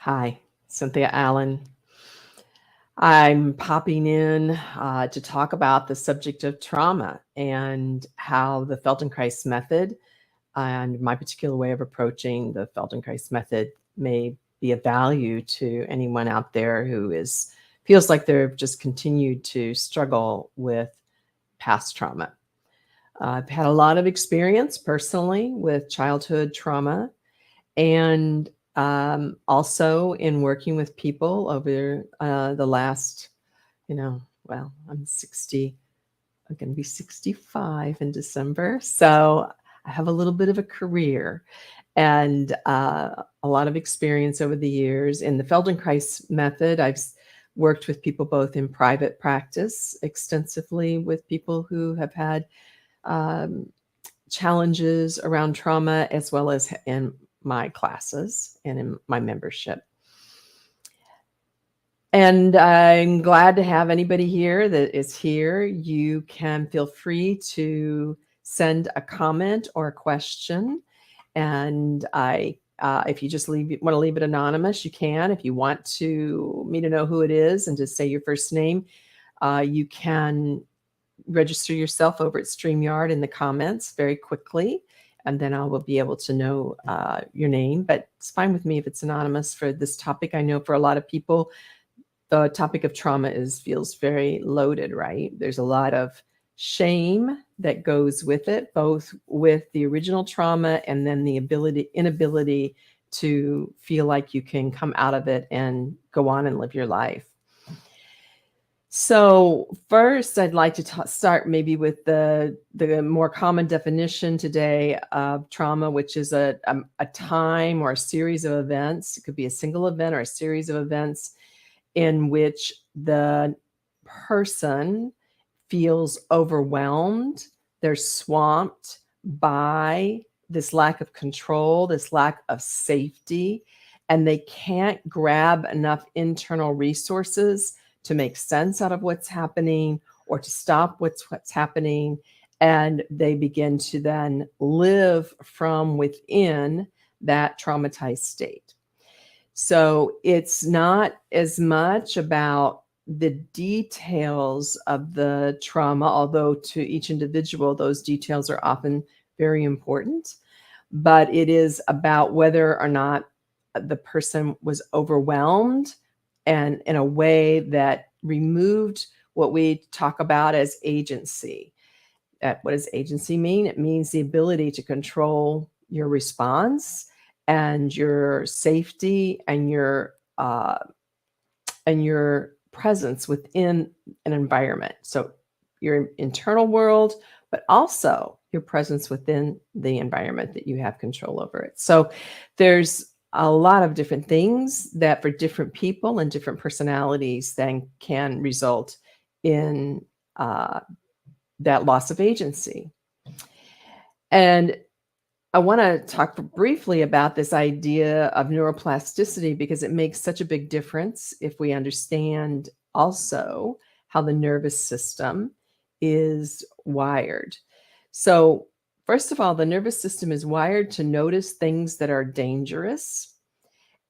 Hi, Cynthia Allen. I'm popping in to talk about the subject of trauma and how the Feldenkrais Method and my particular way of approaching the Feldenkrais Method may be of value to anyone out there who feels like they've just continued to struggle with past trauma. I've had a lot of experience personally with childhood trauma, and also in working with people over the last, I'm 60, I'm going to be 65 in December. So I have a little bit of a career and a lot of experience over the years. In the Feldenkrais method, I've worked with people both in private practice extensively with people who have had challenges around trauma, as well as in my classes and in my membership. And I'm glad to have anybody here that is here. You can feel free to send a comment or a question. And if you just want to leave it anonymous, you can. If you want me to know who it is and just say your first name, you can register yourself over at StreamYard in the comments very quickly, and then I will be able to know your name. But it's fine with me if it's anonymous for this topic. I know for a lot of people, the topic of trauma feels very loaded, right? There's a lot of shame that goes with it, both with the original trauma and then the inability to feel like you can come out of it and go on and live your life. So first, I'd like to start maybe with the more common definition today of trauma, which is a time or a series of events. It could be a single event or a series of events in which the person feels overwhelmed. They're swamped by this lack of control, this lack of safety, and they can't grab enough internal resources to make sense out of what's happening or to stop what's happening. And they begin to then live from within that traumatized state. So it's not as much about the details of the trauma, although to each individual, those details are often very important. But it is about whether or not the person was overwhelmed and in a way that removed what we talk about as agency. What does agency mean? It means the ability to control your response and your safety and your presence within an environment. So your internal world, but also your presence within the environment that you have control over it. So there's a lot of different things that for different people and different personalities then can result in that loss of agency. And I want to talk briefly about this idea of neuroplasticity because it makes such a big difference if we understand also how the nervous system is wired. So first of all, the nervous system is wired to notice things that are dangerous,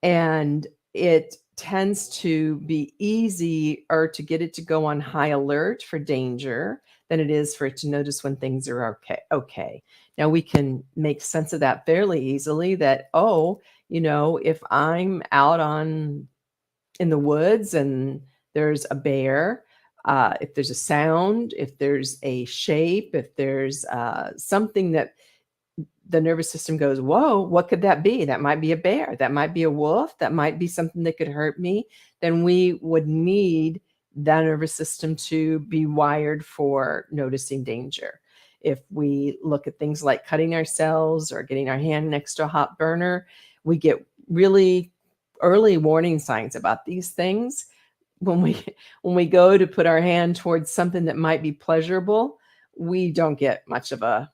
and it tends to be easier to get it to go on high alert for danger than it is for it to notice when things are okay. Now we can make sense of that fairly easily that, if I'm out in the woods and there's a bear, if there's a sound, if there's a shape, if there's something that the nervous system goes, whoa, what could that be? That might be a bear. That might be a wolf. That might be something that could hurt me. Then we would need that nervous system to be wired for noticing danger. If we look at things like cutting ourselves or getting our hand next to a hot burner, we get really early warning signs about these things. When we go to put our hand towards something that might be pleasurable, we don't get much of a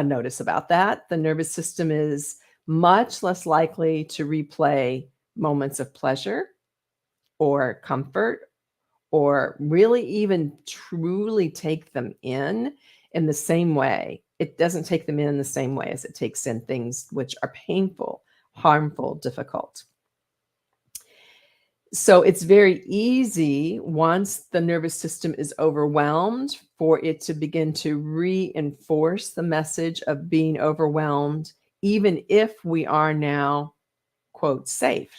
notice about that. The nervous system is much less likely to replay moments of pleasure or comfort or really even truly take them in the same way. It doesn't take them in the same way as it takes in things which are painful, harmful, difficult. So it's very easy once the nervous system is overwhelmed for it to begin to reinforce the message of being overwhelmed, even if we are now, quote, safe.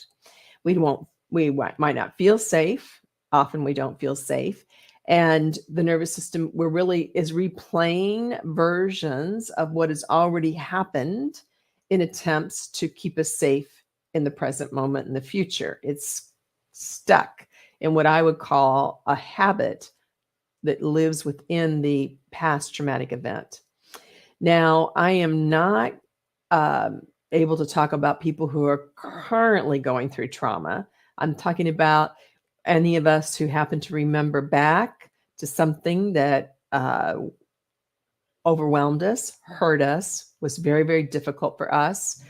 We might not feel safe. Often we don't feel safe. And the nervous system is replaying versions of what has already happened in attempts to keep us safe in the present moment and the future. It's stuck in what I would call a habit that lives within the past traumatic event. Now, I am not able to talk about people who are currently going through trauma. I'm talking about any of us who happen to remember back to something that overwhelmed us, hurt us, was very, very difficult for us,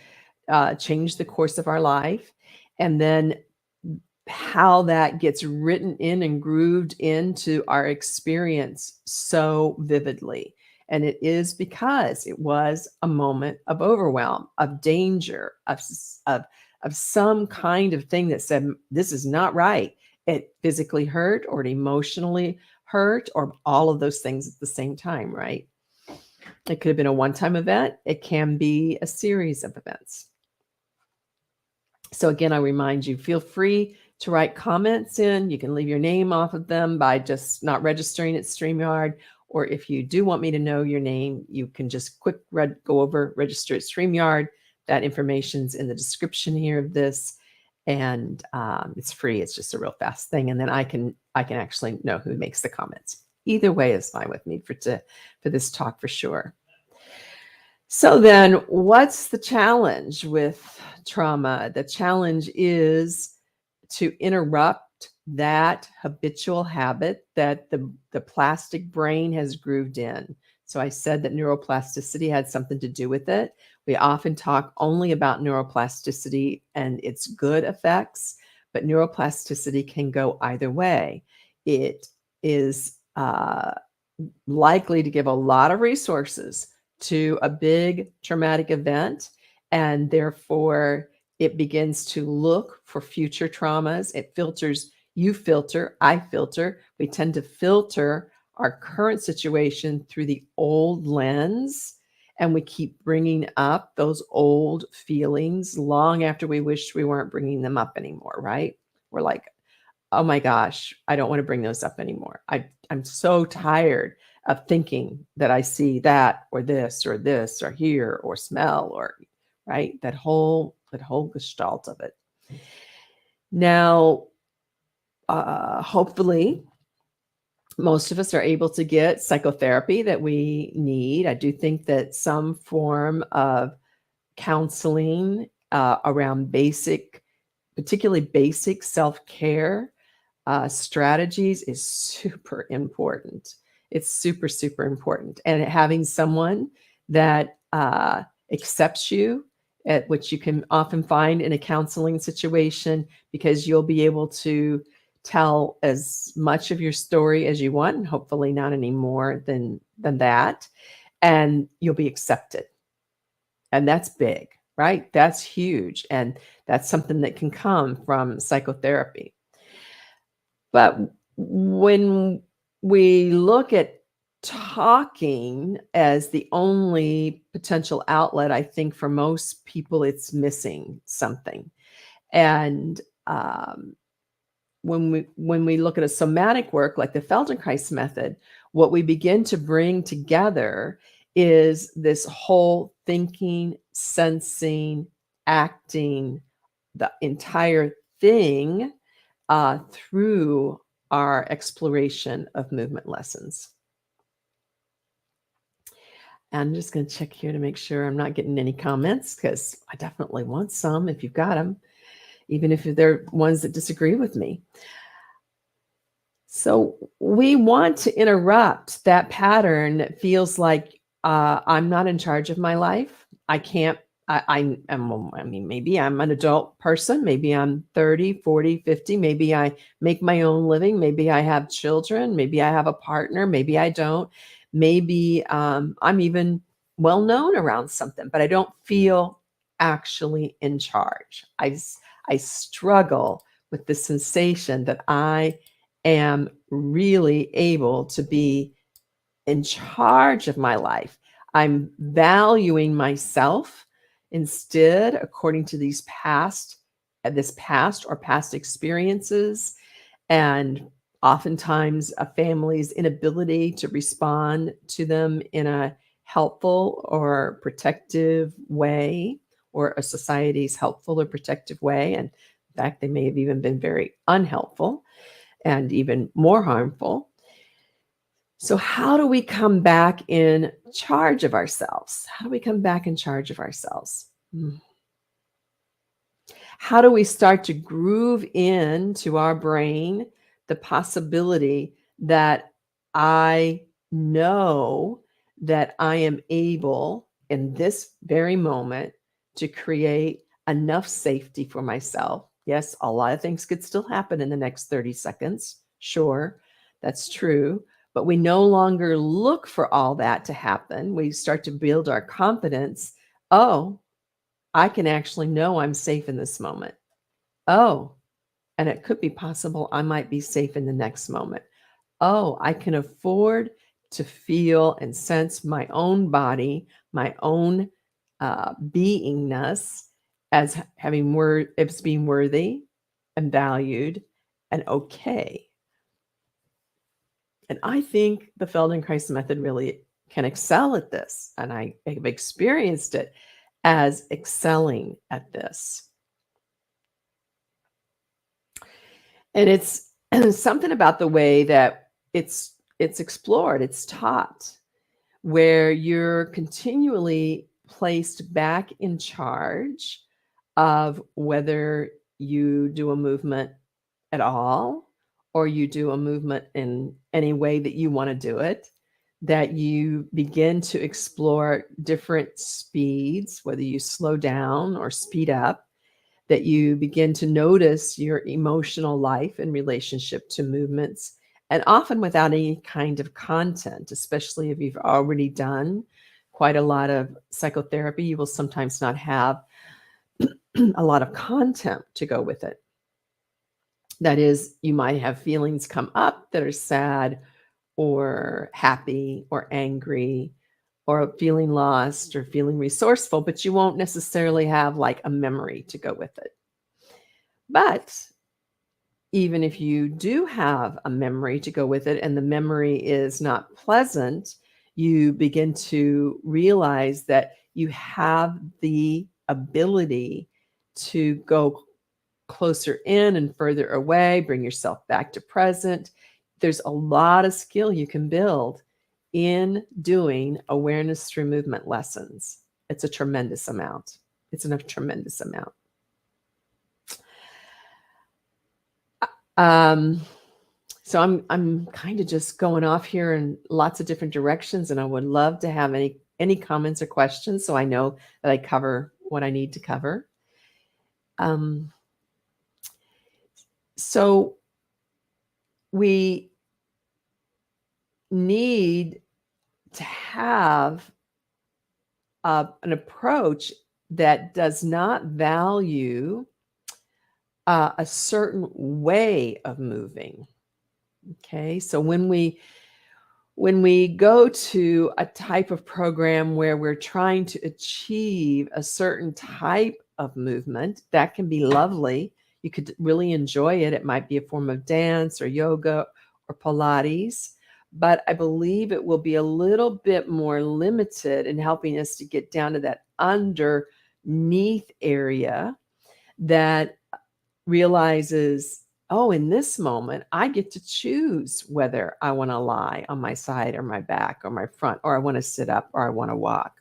changed the course of our life, and then how that gets written in and grooved into our experience so vividly. And it is because it was a moment of overwhelm, of danger, of some kind of thing that said, this is not right. It physically hurt or it emotionally hurt or all of those things at the same time, right? It could have been a one-time event. It can be a series of events. So again, I remind you, feel free to write comments in. You can leave your name off of them by just not registering at StreamYard. Or if you do want me to know your name, you can just go over, register at StreamYard. That information's in the description here of this. And it's free. It's just a real fast thing. And then I can actually know who makes the comments. Either way is fine with me for this talk for sure. So then what's the challenge with trauma? The challenge is to interrupt that habitual habit that the plastic brain has grooved in. So I said that neuroplasticity had something to do with it. We often talk only about neuroplasticity and its good effects, but neuroplasticity can go either way. It is likely to give a lot of resources to a big traumatic event, and therefore it begins to look for future traumas. It filters, you filter, I filter. We tend to filter our current situation through the old lens, and we keep bringing up those old feelings long after we wish we weren't bringing them up anymore, right? We're like, oh my gosh, I don't want to bring those up anymore. I'm so tired of thinking that I see that or this or hear or smell or right, that whole gestalt of it. Now, hopefully, most of us are able to get psychotherapy that we need. I do think that some form of counseling around particularly basic self-care strategies is super important. It's super, super important. And having someone that accepts you, at which you can often find in a counseling situation, because you'll be able to tell as much of your story as you want, and hopefully not any more than that, and you'll be accepted. And that's big, right? That's huge. And that's something that can come from psychotherapy. But when we look at talking as the only potential outlet, I think for most people, it's missing something. And when we look at a somatic work like the Feldenkrais method, what we begin to bring together is this whole thinking, sensing, acting, the entire thing through our exploration of movement lessons. And I'm just going to check here to make sure I'm not getting any comments, because I definitely want some if you've got them, even if they're ones that disagree with me. So we want to interrupt that pattern that feels like I'm not in charge of my life. I can't. I mean, maybe I'm an adult person. Maybe I'm 30, 40, 50. Maybe I make my own living. Maybe I have children. Maybe I have a partner. Maybe I don't. Maybe I'm even well known around something, but I don't feel actually in charge. I struggle with the sensation that I am really able to be in charge of my life. I'm valuing myself instead according to this past or past experiences, and oftentimes a family's inability to respond to them in a helpful or protective way, or a society's helpful or protective way. And in fact, they may have even been very unhelpful and even more harmful. So, how do we come back in charge of ourselves? How do we come back in charge of ourselves? How do we start to groove into our brain the possibility that I know that I am able in this very moment to create enough safety for myself? Yes, a lot of things could still happen in the next 30 seconds. Sure, that's true. But we no longer look for all that to happen. We start to build our confidence. Oh, I can actually know I'm safe in this moment. Oh, and it could be possible I might be safe in the next moment. Oh, I can afford to feel and sense my own body, my own beingness as as being worthy and valued and okay. And I think the Feldenkrais method really can excel at this. And I have experienced it as excelling at this. And it's something about the way that it's explored, it's taught, where you're continually placed back in charge of whether you do a movement at all, or you do a movement in any way that you want to do it, that you begin to explore different speeds, whether you slow down or speed up, that you begin to notice your emotional life in relationship to movements, and often without any kind of content, especially if you've already done quite a lot of psychotherapy, you will sometimes not have a lot of content to go with it. That is, you might have feelings come up that are sad or happy or angry or feeling lost or feeling resourceful, but you won't necessarily have like a memory to go with it. But even if you do have a memory to go with it and the memory is not pleasant, you begin to realize that you have the ability to go closer in and further away, bring yourself back to present. There's a lot of skill you can build in doing awareness through movement lessons. It's a tremendous amount. It's a tremendous amount. So I'm kind of just going off here in lots of different directions, and I would love to have any comments or questions, so I know that I cover what I need to cover. So we need to have an approach that does not value a certain way of moving. Okay, so when we go to a type of program where we're trying to achieve a certain type of movement, that can be lovely. You could really enjoy it. It might be a form of dance or yoga or Pilates, but I believe it will be a little bit more limited in helping us to get down to that underneath area that realizes, oh, in this moment, I get to choose whether I want to lie on my side or my back or my front, or I want to sit up or I want to walk.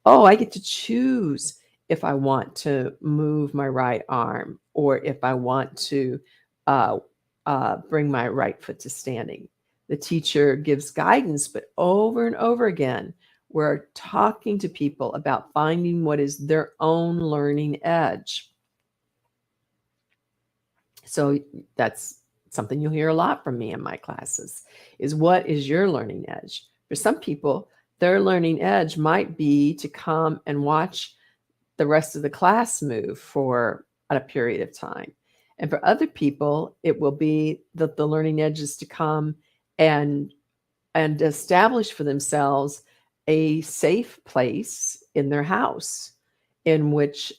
Oh, I get to choose if I want to move my right arm or if I want to bring my right foot to standing. The teacher gives guidance, but over and over again, we're talking to people about finding what is their own learning edge. So that's something you'll hear a lot from me in my classes, is what is your learning edge? For some people, their learning edge might be to come and watch the rest of the class move for a period of time. And for other people, it will be the learning edges to come and establish for themselves a safe place in their house in which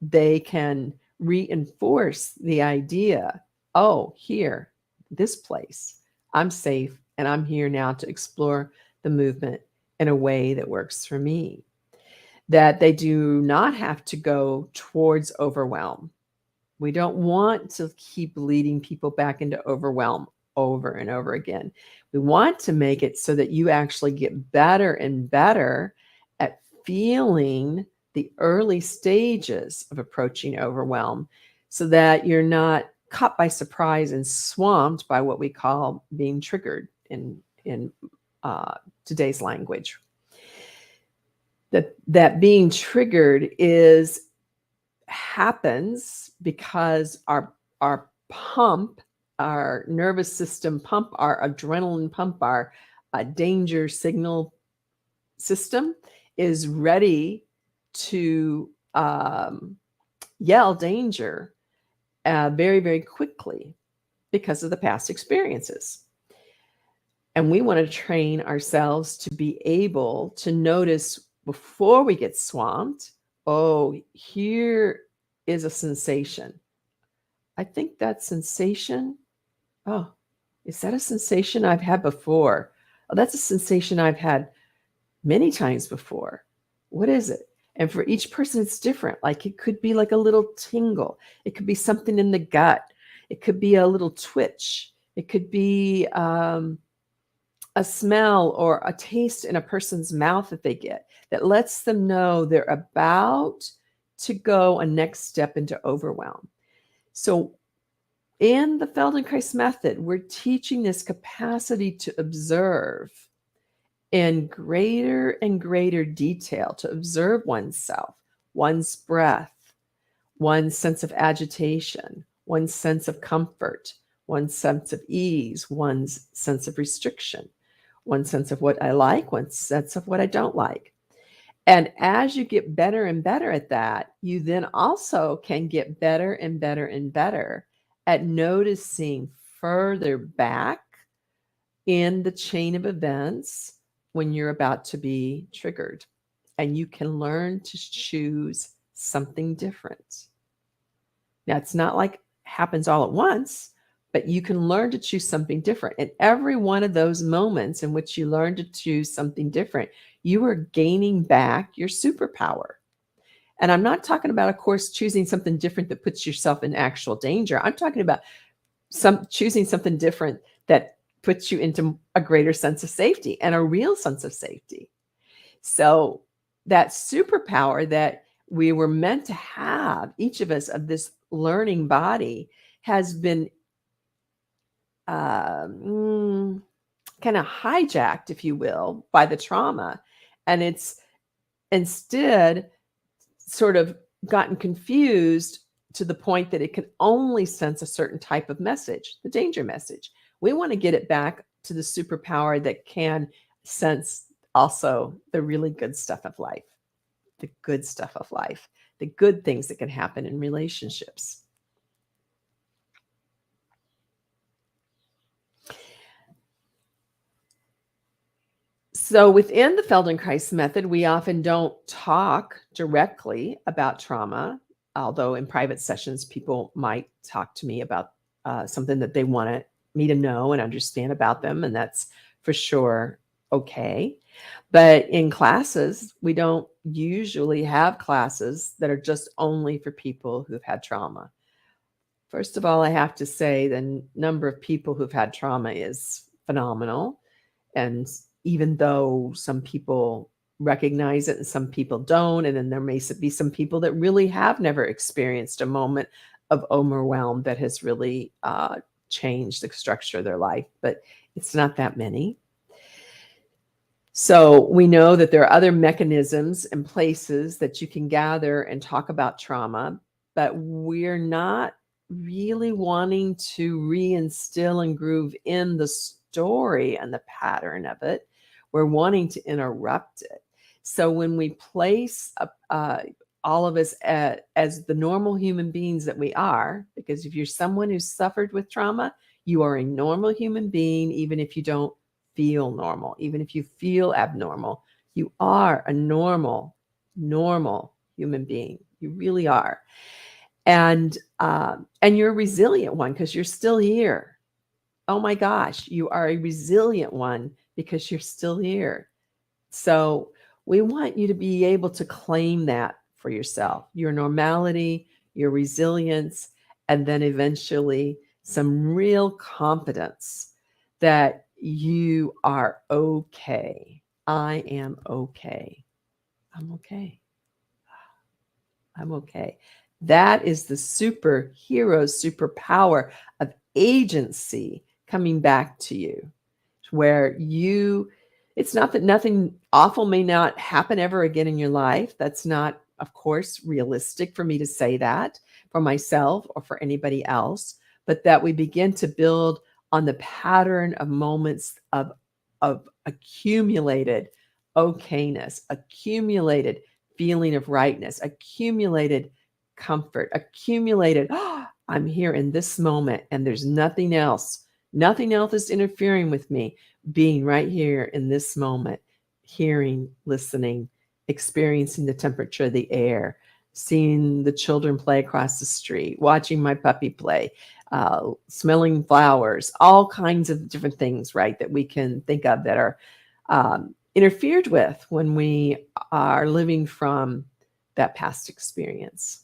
they can reinforce the idea, oh, here, this place, I'm safe, and I'm here now to explore the movement in a way that works for me. That they do not have to go towards overwhelm. We don't want to keep leading people back into overwhelm over and over again. We want to make it so that you actually get better and better at feeling the early stages of approaching overwhelm so that you're not caught by surprise and swamped by what we call being triggered in today's language. That being triggered happens because our pump, our nervous system pump, our adrenaline pump, our danger signal system is ready to yell danger very, very quickly because of the past experiences. And we want to train ourselves to be able to notice before we get swamped, oh, here is a sensation. I think that sensation, oh, is that a sensation I've had before? Oh, that's a sensation I've had many times before. What is it? And for each person, it's different. Like it could be like a little tingle. It could be something in the gut. It could be a little twitch. It could be a smell or a taste in a person's mouth that they get that lets them know they're about to go a next step into overwhelm. So in the Feldenkrais method, we're teaching this capacity to observe in greater and greater detail, to observe oneself, one's breath, one's sense of agitation, one's sense of comfort, one's sense of ease, one's sense of restriction, one sense of what I like, one sense of what I don't like. And as you get better and better at that, you then also can get better and better and better at noticing further back in the chain of events when you're about to be triggered. And you can learn to choose something different. Now, it's not like it happens all at once, but you can learn to choose something different. And every one of those moments in which you learn to choose something different, you are gaining back your superpower. And I'm not talking about, of course, choosing something different that puts yourself in actual danger. I'm talking about choosing something different that puts you into a greater sense of safety and a real sense of safety. So that superpower that we were meant to have, each of us, of this learning body, has been kind of hijacked, if you will, by the trauma. And it's instead sort of gotten confused to the point that it can only sense a certain type of message, the danger message. We want to get it back to the superpower that can sense also the really good stuff of life, the good stuff of life, the good things that can happen in relationships. So within the Feldenkrais method, we often don't talk directly about trauma, although in private sessions, people might talk to me about something that they want me to know and understand about them, and that's for sure okay. But in classes, we don't usually have classes that are just only for people who've had trauma. First of all, I have to say the number of people who've had trauma is phenomenal. And even though some people recognize it and some people don't, and then there may be some people that really have never experienced a moment of overwhelm that has really changed the structure of their life, but it's not that many. So we know that there are other mechanisms and places that you can gather and talk about trauma, but we're not really wanting to reinstill and groove in the story and the pattern of it. We're wanting to interrupt it. So when we place all of us as the normal human beings that we are, because if you're someone who's suffered with trauma, you are a normal human being, even if you don't feel normal, even if you feel abnormal, you are a normal human being. You really are. And you're a resilient one because you're still here. Oh my gosh, you are a resilient one because you're still here. So we want you to be able to claim that for yourself, your normality, your resilience, and then eventually some real confidence that you are okay. I am okay. I'm okay. I'm okay. That is the superpower of agency coming back to you, where it's not that nothing awful may not happen ever again in your life. That's not, of course, realistic for me to say that for myself or for anybody else, but that we begin to build on the pattern of moments of accumulated okayness, accumulated feeling of rightness, accumulated comfort, accumulated, oh, I'm here in this moment and there's nothing else. Nothing else is interfering with me being right here in this moment, hearing, listening, experiencing the temperature of the air, seeing the children play across the street, watching my puppy play, smelling flowers, all kinds of different things, right, that we can think of that are interfered with when we are living from that past experience.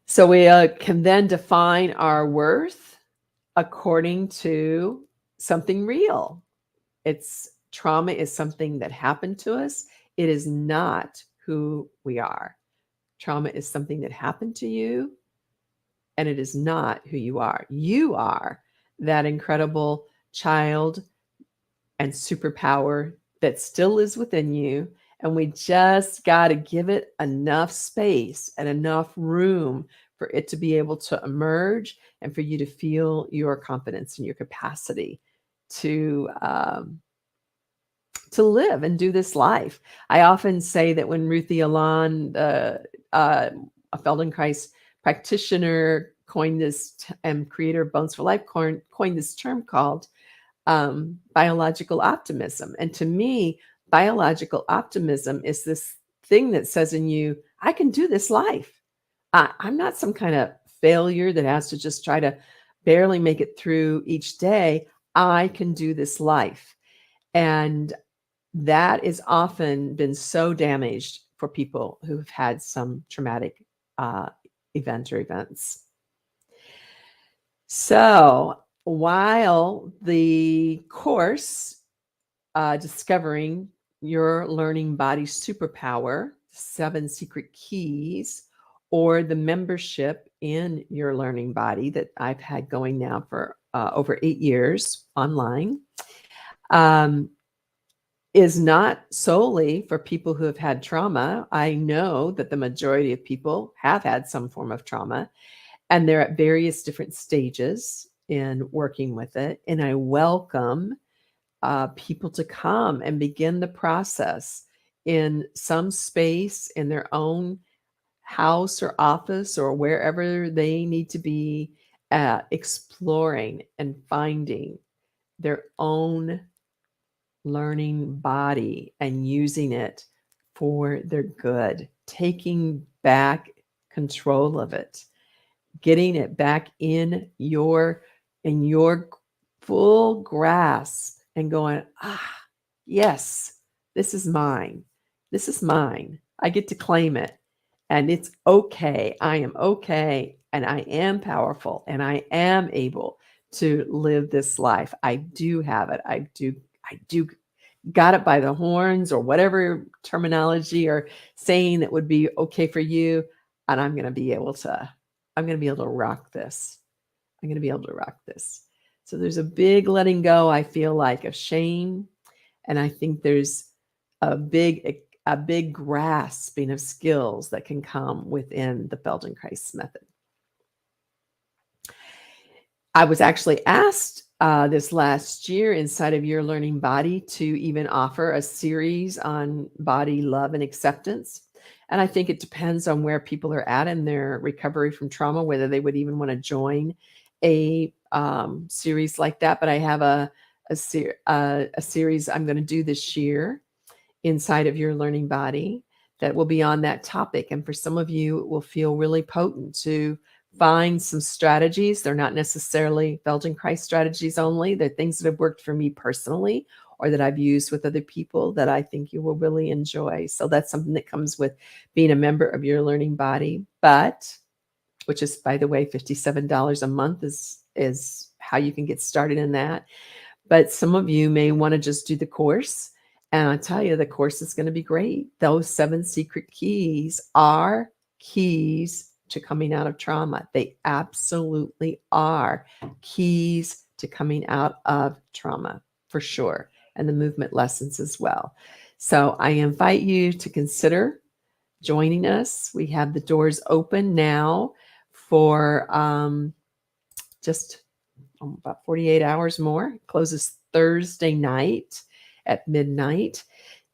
So we can then define our worth according to something real. Trauma is something that happened to us. It is not who we are. Trauma is something that happened to you, and it is not who you are. You are that incredible child and superpower that still is within you. And we just got to give it enough space and enough room for it to be able to emerge and for you to feel your confidence and your capacity to live and do this life. I often say that when Ruthie Allen, a Feldenkrais practitioner, coined this and creator of Bones for Life, coined this term called biological optimism. And to me, biological optimism is this thing that says in you, I can do this life. I'm not some kind of failure that has to just try to barely make it through each day. I can do this life. And that is often been so damaged for people who've had some traumatic event or events. So while the course, Discovering Your Learning Body Superpower, 7 Secret Keys, or the membership in Your Learning Body that I've had going now for over 8 years online, is not solely for people who have had trauma. I know that the majority of people have had some form of trauma, and they're at various different stages in working with it. And I welcome people to come and begin the process in some space in their own house or office or wherever they need to be, exploring and finding their own learning body and using it for their good, taking back control of it, getting it back in your full grasp and going, yes, this is mine. This is mine. I get to claim it. And it's okay. I am okay. And I am powerful. And I am able to live this life. I do have it. I do got it by the horns, or whatever terminology or saying that would be okay for you. And I'm going to be able to rock this. I'm going to be able to rock this. So there's a big letting go, I feel like, of shame. And I think there's a big grasping of skills that can come within the Feldenkrais method. I was actually asked this last year inside of Your Learning Body to even offer a series on body love and acceptance. And I think it depends on where people are at in their recovery from trauma, whether they would even want to join a series like that. But I have a series I'm going to do this year inside of Your Learning Body that will be on that topic. And for some of you, it will feel really potent to find some strategies. They're not necessarily Feldenkrais strategies only. They're things that have worked for me personally or that I've used with other people that I think you will really enjoy. So that's something that comes with being a member of Your Learning Body, but which is, by the way, $57 a month is how you can get started in that. But some of you may want to just do the course. And I'll tell you, the course is going to be great. Those 7 secret keys are keys to coming out of trauma. They absolutely are keys to coming out of trauma, for sure. And the movement lessons as well. So I invite you to consider joining us. We have the doors open now for just about 48 hours more. It closes Thursday night at midnight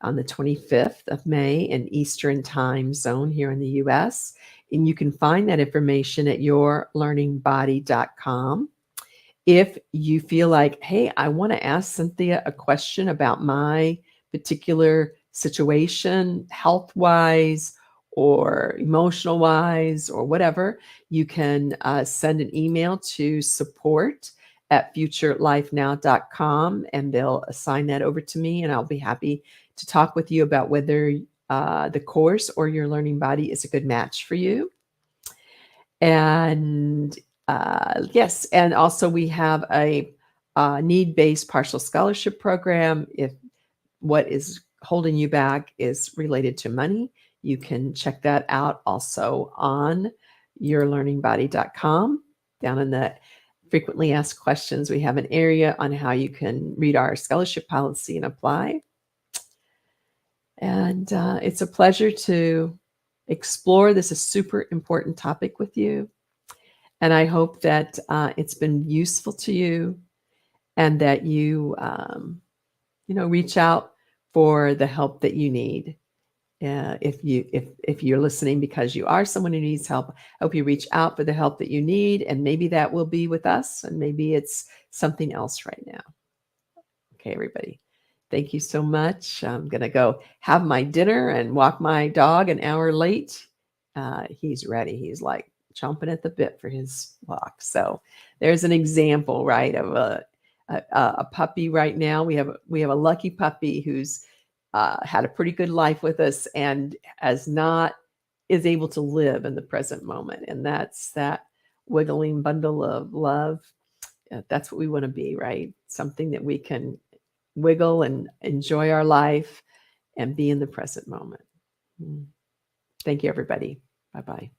on the 25th of May in Eastern time zone here in the US. And you can find that information at yourlearningbody.com. If you feel like, hey, I want to ask Cynthia a question about my particular situation, health-wise or emotional-wise or whatever, you can send an email to support@futurelifenow.com and they'll assign that over to me, and I'll be happy to talk with you about whether the course or Your Learning Body is a good match for you. And yes, and also we have a need-based partial scholarship program. If what is holding you back is related to money, you can check that out also on yourlearningbody.com. Down in the frequently asked questions, we have an area on how you can read our scholarship policy and apply. And it's a pleasure to explore this is super important topic with you. And I hope that it's been useful to you and that you, reach out for the help that you need. If you're listening because you are someone who needs help, I hope you reach out for the help that you need. And maybe that will be with us, and maybe it's something else right now. Okay, everybody. Thank you so much. I'm going to go have my dinner and walk my dog an hour late. He's ready. He's like chomping at the bit for his walk. So there's an example, right, of a puppy right now. We have a lucky puppy who's had a pretty good life with us and is able to live in the present moment. And that's that wiggling bundle of love. That's what we want to be, right? Something that we can wiggle and enjoy our life and be in the present moment. Thank you, everybody. Bye-bye.